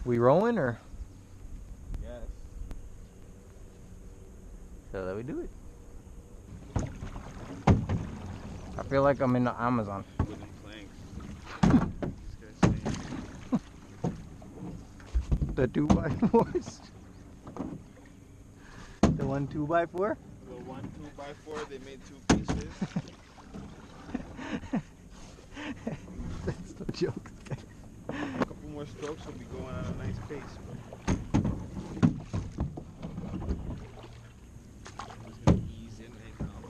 We rolling or? Yes. So let me do it. I feel like I'm in the Amazon. Wooden planks. These guys saying. The 2x4s. The 1 2x4? The 1 2x4, they made 2 pieces. That's no joke. A couple more strokes will be going at a nice pace. Just gonna ease in and out.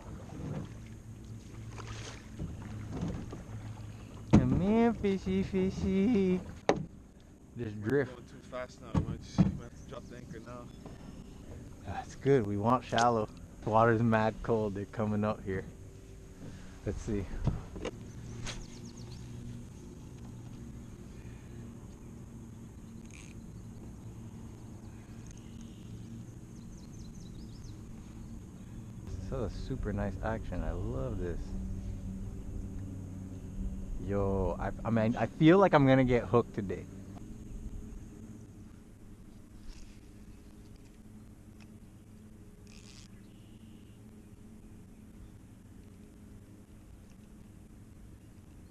Come here, fishy, fishy. Just drift. Going too fast now. I'm gonna have to drop the anchor now. That's good. We want shallow. The water's mad cold. They're coming up here. Let's see. This is a super nice action. I love this. Yo, I mean, I feel like I'm gonna get hooked today.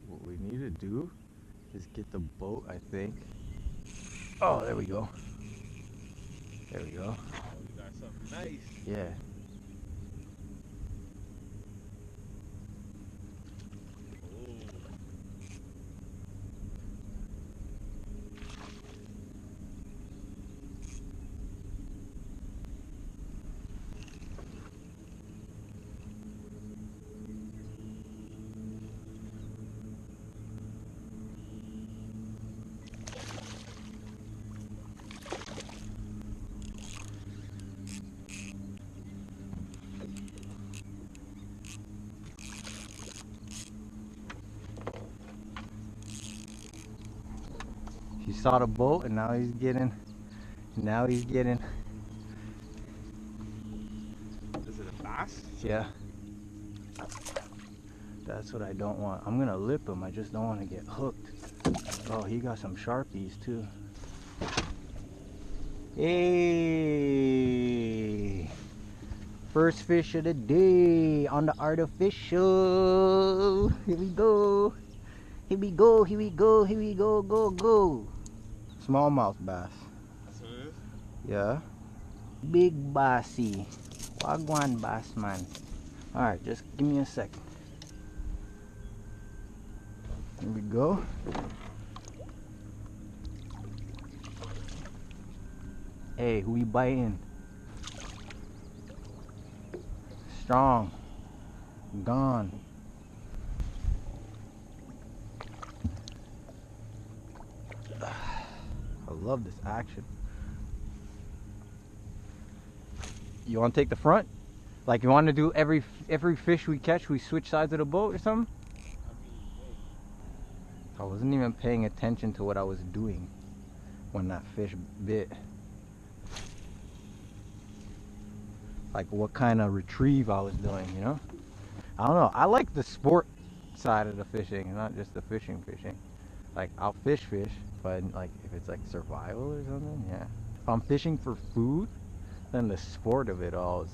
What we need to do is get the boat, I think. Oh, there we go. There we go. Oh, you got something nice. Yeah. He saw the boat and now he's getting. Is it a bass? Yeah. That's what I don't want. I'm gonna lip him. I just don't want to get hooked. Oh, he got some Sharpies too. Hey! First fish of the day on the artificial. Here we go. Here we go. Here we go. Here we go. Go, go. Smallmouth bass. That's what it is? Yeah. Big bassy. Wagwan bass man. Alright, just give me a second. Here we go. Hey, who you biting? Strong. Gone. I love this action. You want to take the front? Like you want to do every fish we catch, we switch sides of the boat or something? I wasn't even paying attention to what I was doing when that fish bit. Like what kind of retrieve I was doing, you know? I don't know. I like the sport side of the fishing, not just the fishing. Like I'll fish, but like if it's like survival or something, yeah. If I'm fishing for food, then the sport of it all is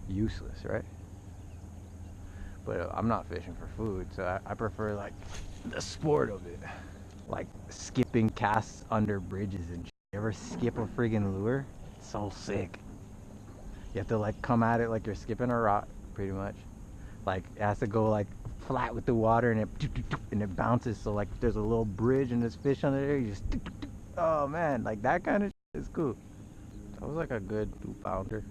useless, right? But I'm not fishing for food, so I prefer like the sport of it. Like skipping casts under bridges and shit. You ever skip a friggin' lure? It's so sick. You have to like come at it like you're skipping a rock, pretty much. Like it has to go like flat with the water and it bounces. So like if there's a little bridge and there's fish under there, you just oh man, like that kind of shit is cool. That was like a good 2-pounder.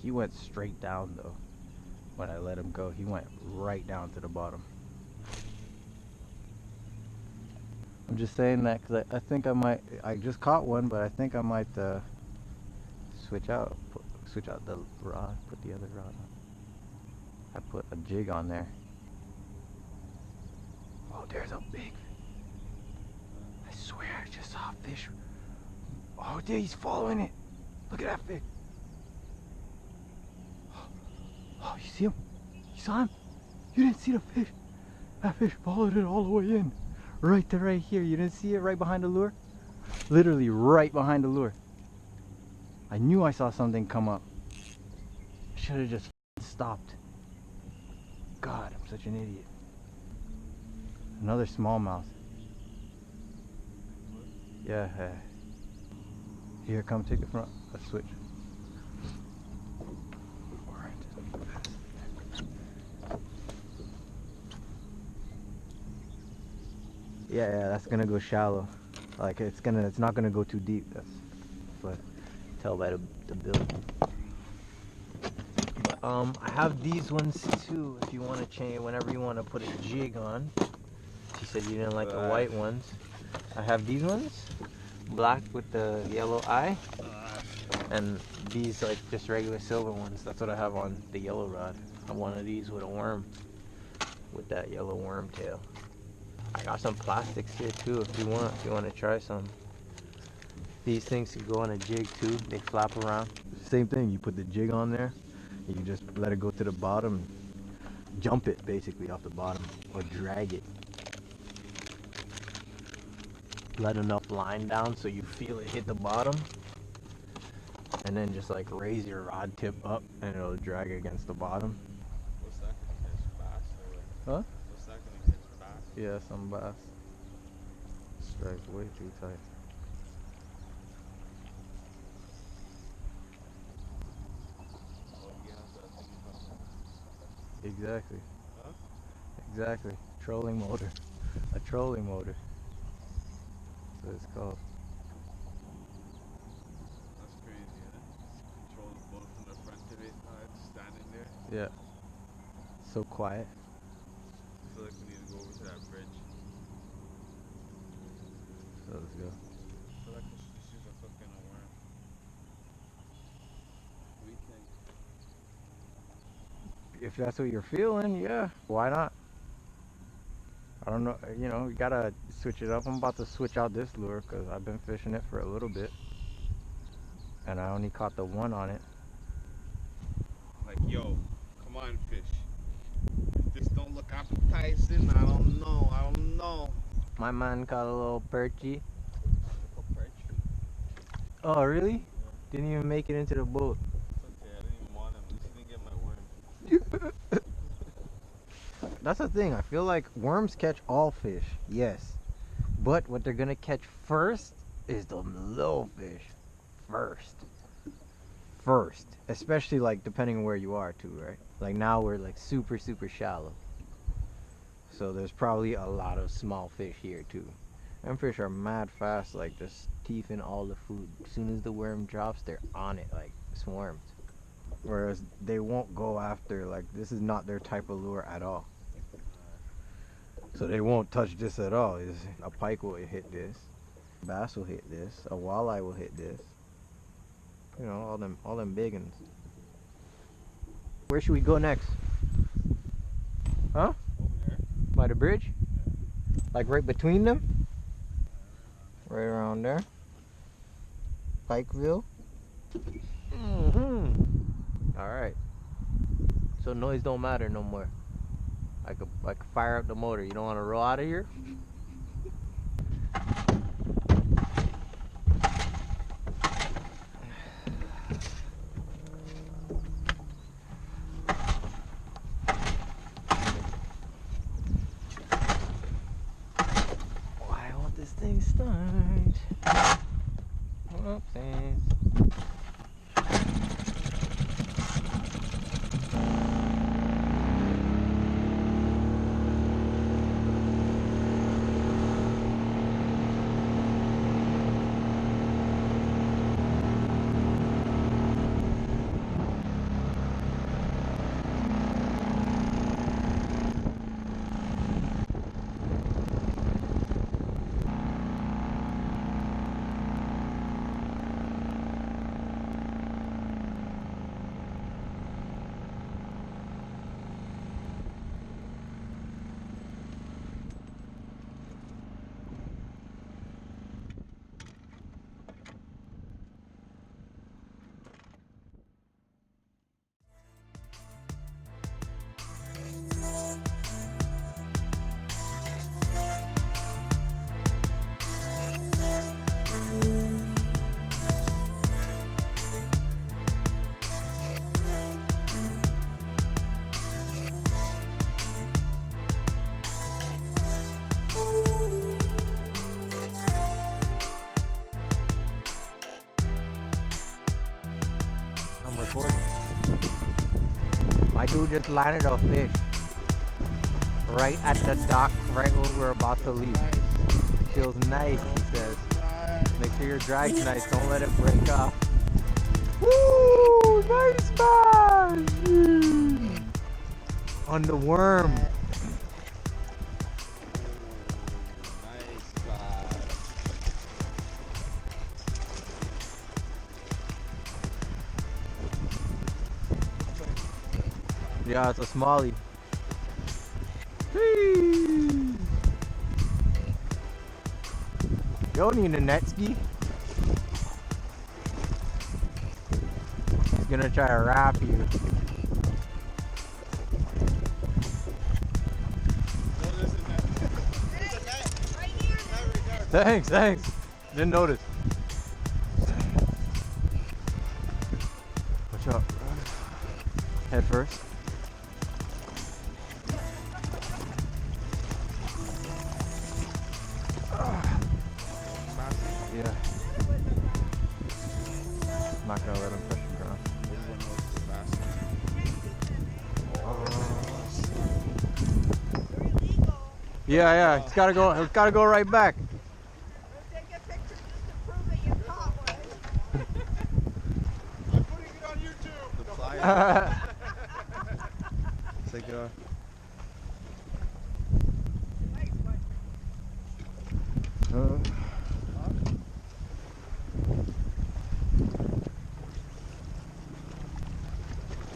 He went straight down though. When I let him go, he went right down to the bottom. I'm just saying that because I think I just caught one, but I think I might switch out the rod, put the other rod on. I put a jig on there. Oh, there's a big, I swear I just saw a fish. Oh, dude, he's following it. Look at that fish. Oh, you see him? You saw him? You didn't see the fish. That fish followed it all the way in. Right to right here. You didn't see it right behind the lure? Literally right behind the lure. I knew I saw something come up. Should have just stopped. God, I'm such an idiot. Another smallmouth. Yeah. Here, come take the front. Let's switch. Yeah, that's gonna go shallow. Like it's not gonna go too deep. That's what I tell by the build. But I have these ones too. If you want to change, whenever you want to put a jig on. She said you didn't like the white ones. I have these ones, black with the yellow eye, and these like just regular silver ones. That's what I have on the yellow rod. I have one of these with a worm, with that yellow worm tail. I got some plastics here too if you want to try some. These things can go on a jig too. They flap around. Same thing, you put the jig on there, you just let it go to the bottom, jump it basically off the bottom, or drag it. Let enough line down so you feel it hit the bottom, and then just like raise your rod tip up and it'll drag against the bottom. What's that gonna catch bass or what? Huh? What's that gonna catch bass? Yeah, some bass. Strike's way too tight. Oh, you have that thing about that. Exactly. Huh? Exactly. Trolling motor. A trolling motor. That's what it's called. That's crazy, huh? Control the boat from the front to the side, standing there. Yeah. So quiet. I feel like we need to go over to that bridge. So let's go. I feel like we should just use a hook and a worm. What do you think? If that's what you're feeling, yeah, why not? I don't know, you know, you gotta switch it up. I'm about to switch out this lure because I've been fishing it for a little bit, and I only caught the one on it. Like, yo, come on, fish. If this don't look appetizing, I don't know. My man caught a little perchy. Look a perch. Oh, really? Yeah. Didn't even make it into the boat. It's okay, I didn't even want him. At least he didn't get my worm. That's the thing. I feel like worms catch all fish, yes. But what they're gonna catch first is the little fish. First. Especially like depending on where you are too, right? Like now we're like super shallow. So there's probably a lot of small fish here too. Them fish are mad fast, like just teething all the food. As soon as the worm drops, they're on it like swarms. Whereas they won't go after, like this is not their type of lure at all. So they won't touch this at all. A pike will hit this, bass will hit this, a walleye will hit this. You know, all them big ones. Where should we go next? Huh? Over there. By the bridge? Yeah. Like right between them? Right around there. Pikeville. Alright. So noise don't matter no more. I could fire up the motor. You don't want to roll out of here? Why won't this thing start? Whoopsies. dude just landed a fish right at the dock, right when we're about to leave. Feels nice, he says. Make sure your drag's nice, don't let it break off. Woo! Nice bass! On the worm. Nice bass. Yeah, it's a smallie. Whee! You don't need a net ski. He's gonna try to wrap you. Thanks, thanks. Didn't notice. Watch out. Head first. Yeah. I'm not gonna let him touch the ground. Yeah, yeah. It's gotta go. It's gotta go right back. Take a picture just to prove that you caught one. I'm putting it on YouTube. The flyer. Take it off.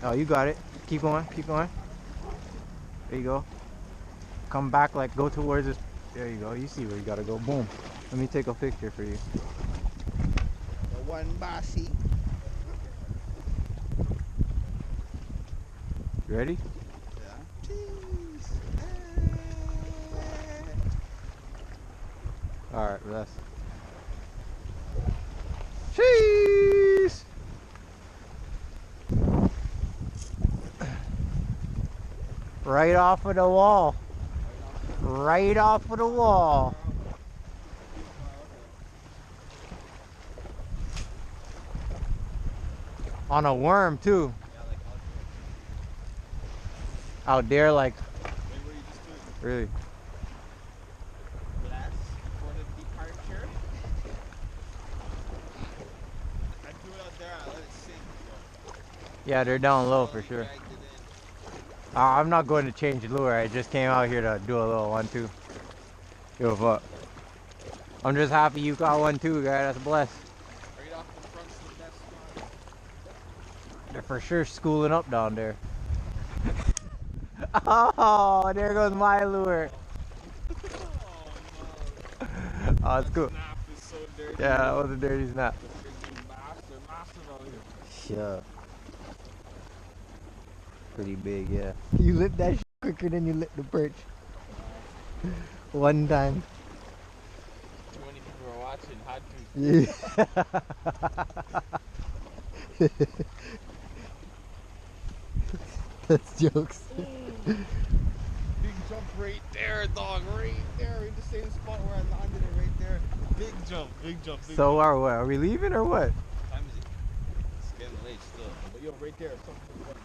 Oh, you got it. Keep going. Keep going. There you go. Come back, like go towards this. There you go. You see where you gotta go. Boom. Let me take a picture for you. The one bossy. You ready? Yeah. Cheese. All right, relax. Cheese. Right off of the wall. Right off of the wall. On a worm too. Out there, like. Really? Bless for the departure. I threw it out there, I let it sink. Yeah, they're down low for sure. I'm not going to change the lure. I just came out here to do a little 1-2. Give a fuck. I'm just happy you got one too, guy. That's blessed. Right off the front's the best spot. They're for sure schooling up down there. Oh, there goes my lure. Oh, it's cool. Snap is so dirty. Yeah, that was a dirty snap. The freaking master out here. Sure. Pretty big, yeah. You lit that quicker than you lit the perch. One time. Too many people are watching, had to. Yeah. That's jokes. Big jump right there, dog. Right there. In the same spot where I landed it right there. Big jump, big jump, big So jump. are we leaving or what? What time is it? It's getting late still. But yo, right there. Something fun,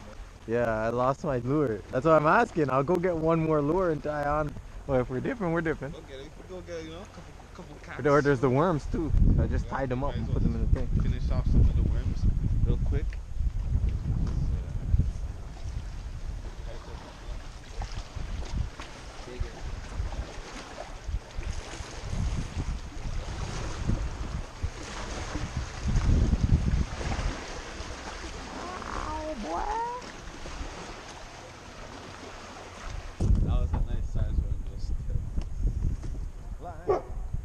Yeah, I lost my lure. That's what I'm asking. I'll go get one more lure and tie on. Well, if we're dipping, we're dipping. Go get it. Go get, you know, a couple cats. Or there's the worms too. I just tied them up and put them in the thing. Finish off some of the worms real quick. That was a nice size one, just.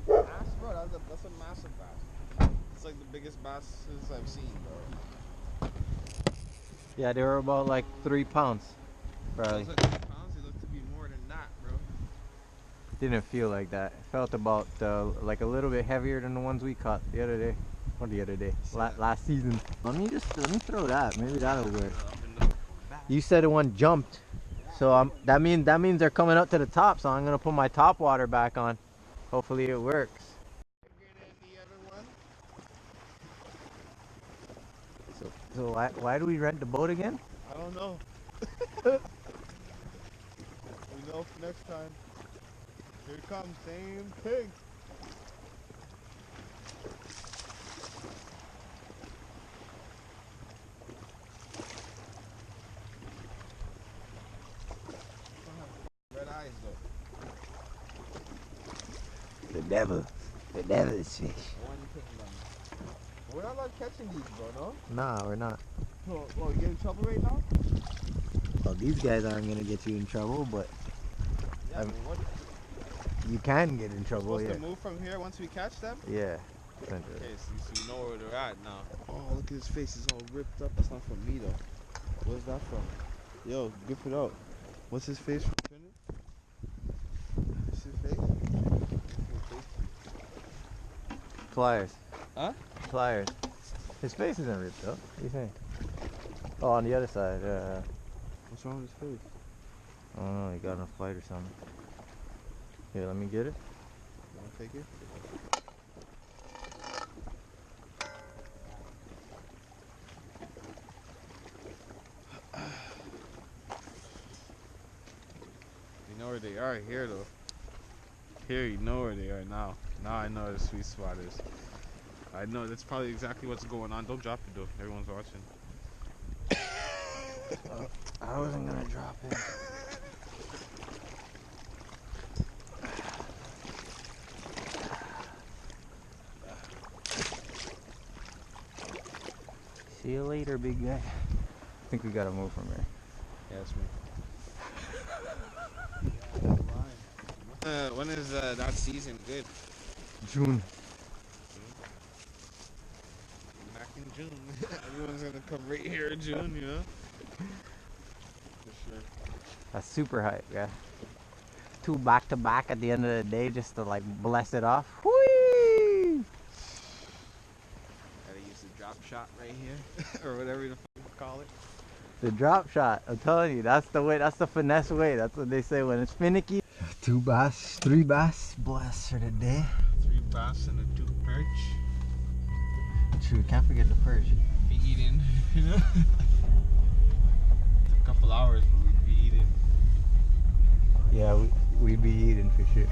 Bass, bro, that's a massive bass. It's like the biggest basses I've seen, bro. Yeah, they were about like 3 pounds. Probably. Those look 3 pounds, they look to be more than that, bro. Didn't feel like that. It felt about like a little bit heavier than the ones we caught the other day. Or the other day. Last season. Let me throw that. Maybe that'll work. You said the one jumped. So that means they're coming up to the top, so I'm gonna put my top water back on. Hopefully it works. So why do we rent the boat again? I don't know. We know for next time. Here it comes, same thing. Red eyes though. The devil's fish. We're not catching these, bro, no? Nah, we're not. Oh, you get in trouble right now? Well, these guys aren't gonna get you in trouble, but Yeah, I mean, what? you can get in We're trouble. supposed Yeah. to move from here once we catch them? Yeah. Okay, so you know where they're at now. Oh, look at his face. It's all ripped up. That's not from me, though. Where's that from? Yo, grip it out. What's his face from? What's his face? Pliers. Huh? Pliers. His face isn't ripped up. What do you think? Oh, on the other side. What's wrong with his face? I don't know. He got in a fight or something. Here, let me get it. You want to take it? You know where they are here, though. Here, you know where they are now. Now I know where the sweet spot is. I know that's probably exactly what's going on. Don't drop it, though. Everyone's watching. I wasn't gonna drop it. See you later, big guy. I think we gotta move from here. Yeah, that's me. When is that season good? June. Back in June. Everyone's gonna come right here in June, you know? For sure. That's super hype, yeah. 2 back to back at the end of the day just to like bless it off. Whee! Gotta use the drop shot right here. Or whatever the fuck you call it. The drop shot, I'm telling you, that's the way, that's the finesse way. That's what they say when it's finicky. 2 bass, 3 bass, bless for the day. 3 bass and a 2 perch. True, can't forget the perch. Be eating, you know? It's a couple hours, but we'd be eating. Yeah, we'd be eating for sure.